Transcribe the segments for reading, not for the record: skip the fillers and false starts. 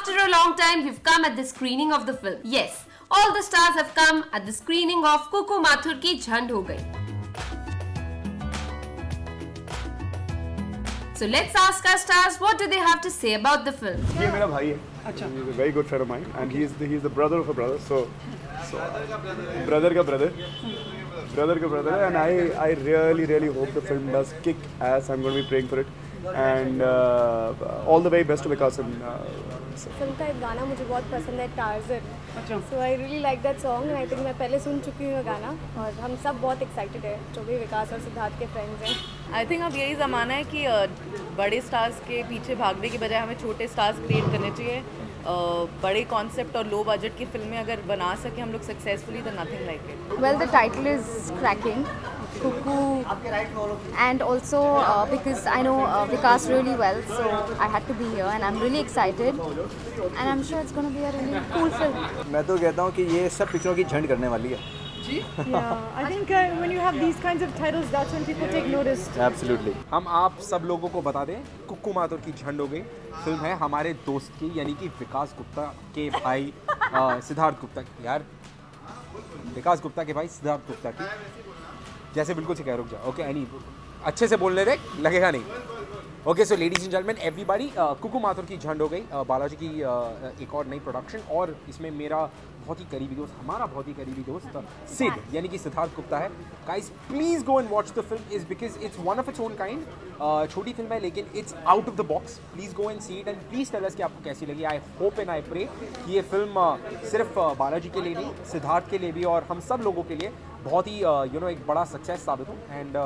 After a long time, we've come at the screening of the film. Yes, all the stars have come at the screening of Kuku Mathur की झंड हो गई. So let's ask our stars what do they have to say about the film. ये मेरा भाई है. अच्छा. He's a very good friend of mine, and he's the brother of a brother. So brother का brother, and I really hope the film does kick ass. I'm going to be praying for it, and all the very best to Vikas and. Film का एक गाना मुझे बहुत पसंद है, Tarzan. So I really like that song, and I think मैं पहले सुन चुकी हूँ गाना, और हम सब बहुत एक्साइटेड है जो भी विकास और सिद्धार्थ के फ्रेंड्स हैं. आई थिंक अब यही ज़माना है कि बड़े स्टार्स के पीछे भागने की बजाय हमें छोटे स्टार्स क्रिएट करने चाहिए. बड़े कॉन्सेप्ट और लो बजट की फिल्में अगर बना सके हम लोग सक्सेसफुली, तो nothing like it. Well, the title is cracking, Kuku, and also because I know Vikas really well, so I had to be here, and I'm really excited, and I'm sure it's going to be a really cool film. मैं तो कहता हूँ कि ये सब पिक्चरों की झंड करने वाली है. Yeah, I think when you have these kinds of titles, that's when people take notice. Absolutely. हम आप सब लोगों को बता दें, कुक्कू माथुर की झंड हो गई फिल्म है हमारे दोस्त की, यानी कि विकास गुप्ता के भाई सिद्धार्थ गुप्ता की. यार विकास गुप्ता के भाई सिद्धार्थ गुप्ता की, जैसे बिल्कुल से कह, रुक जाओ. ओके, एनी अच्छे से बोलने दे, लगेगा नहीं. Okay, so ladies and gentleman everybody, Kuku Mathur की झंड हो गई बालाजी की एक और नई प्रोडक्शन, और इसमें मेरा बहुत ही करीबी दोस्त, हमारा बहुत ही करीबी दोस्त सिड यानी कि सिद्धार्थ गुप्ता है. Guys please go and watch the film is because it's one of its own kind. छोटी फिल्म है लेकिन it's out of the box. Please go and see it, and please tell us कि आपको कैसी लगी. I hope and I pray कि ये film सिर्फ बालाजी के लिए नहीं, सिद्धार्थ के लिए भी और हम सब लोगों के लिए बहुत ही एक बड़ा सक्सेस साबित हो. एंड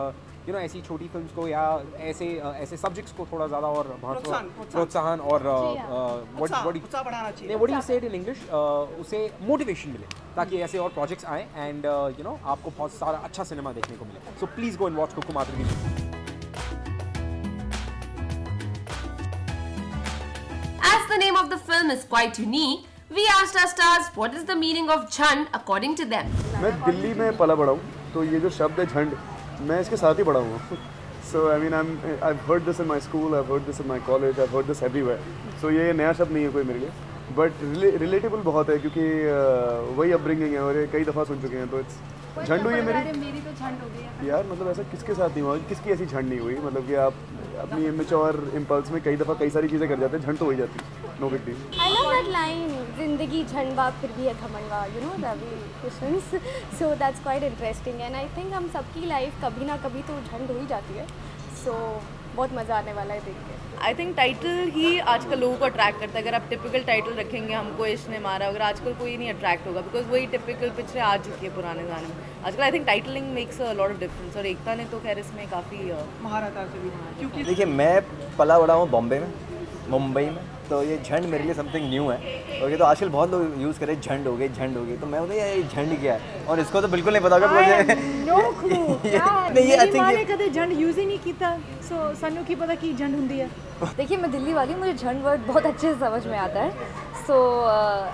ऐसी छोटी फिल्म्स को या ऐसे सब्जेक्ट्स को थोड़ा ज़्यादा और प्रोत्साहन और व्हाट डू यू से इट इन इंग्लिश, उसे मोटिवेशन मिले ताकि ऐसे और प्रोजेक्ट्स आएँ एंड आपको बहुत सारा अच्छा सिनेमा देखने को मिले. So please go and watch Kuku Mathur की. As the name of the film is quite unique, we asked our stars what is the meaning of झंड according to them. मैं दिल्ली में पला बड़ा हूँ, तो ये जो शब्द है झंड, मैं इसके साथ ही पढ़ा हूँ. So I mean I've heard this in my school, I've heard this in my college, I've heard this everywhere. So ये नया शब्द नहीं है कोई मेरे लिए, but रिलेटेबल बहुत है क्योंकि वही अपब्रिंगिंग है और ये कई दफ़ा सुन चुके हैं. तो इट्स झंड हुई है मेरी तो झंड हो गई यार. मतलब ऐसा किसके साथ नहीं हुआ, किसकी ऐसी झंड नहीं हुई. मतलब कि आप अपनी इमेच्योर इम्पल्स में कई दफ़ा कई सारी चीज़ें कर जाते हैं, झंड तो हो ही जाती है. No big deal. I love that line, जिंदगी झंडा फिर भी है घमंडा, Ravi किशन्स. So that's quite interesting, and I think हम सबकी लाइफ कभी ना कभी तो झंड हो ही जाती है. So बहुत मज़ा आने वाला है देख के. आई थिंक टाइटल ही आजकल लोगों को अट्रैक्ट करता है. अगर आप टिपिकल टाइटल रखेंगे, हमको इसने मारा, अगर आजकल कोई नहीं अट्रैक्ट होगा बिकॉज वही टिपिकल पिक्चरें आ चुकी है पुराने गाने में. आजकल I think titling makes a lot of difference, और एकता ने तो खैर इसमें काफ़ी महारत से भी. क्योंकि देखिए मैं पला बड़ा हूँ बॉम्बे में, मुंबई में, तो ये झंड मेरे लिए समथिंग न्यू है. ओके, तो आजकल बहुत लोग यूज़ करें झंड हो गई, तो मैं बोलता ये झंड क्या है, और इसको तो बिल्कुल नहीं पता होगा. नहीं, आई थिंक कभी झंड यूज़ ही नहीं किया, सो सानू की पता कि झंड होती है. देखिए मैं दिल्ली वाली, मुझे झंड वर्ड बहुत अच्छे से समझ में आता है. सो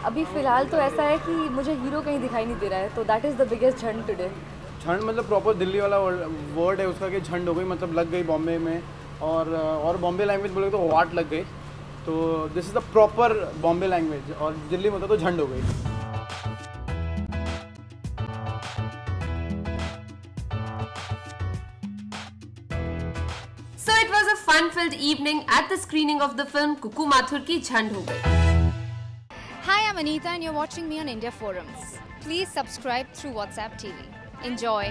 अभी फ़िलहाल तो ऐसा है कि मुझे हीरो कहीं दिखाई नहीं दे रहा है, तो दैट इज़ द बिगेस्ट झंड टुडे. झंड मतलब प्रॉपर दिल्ली वाला वर्ड है उसका कि झंड हो गई, मतलब लग गई बॉम्बे में, और बॉम्बे लैंग्वेज बोले तो वाट लग गई. तो this is the proper Bombay language, और दिल्ली में तो झंड हो गई. So it was a fun-filled evening at the screening of the film Kuku Mathur की झंड हो गई. Hi, I'm Anita and you're watching me on India Forums. Please subscribe through WhatsApp TV. Enjoy.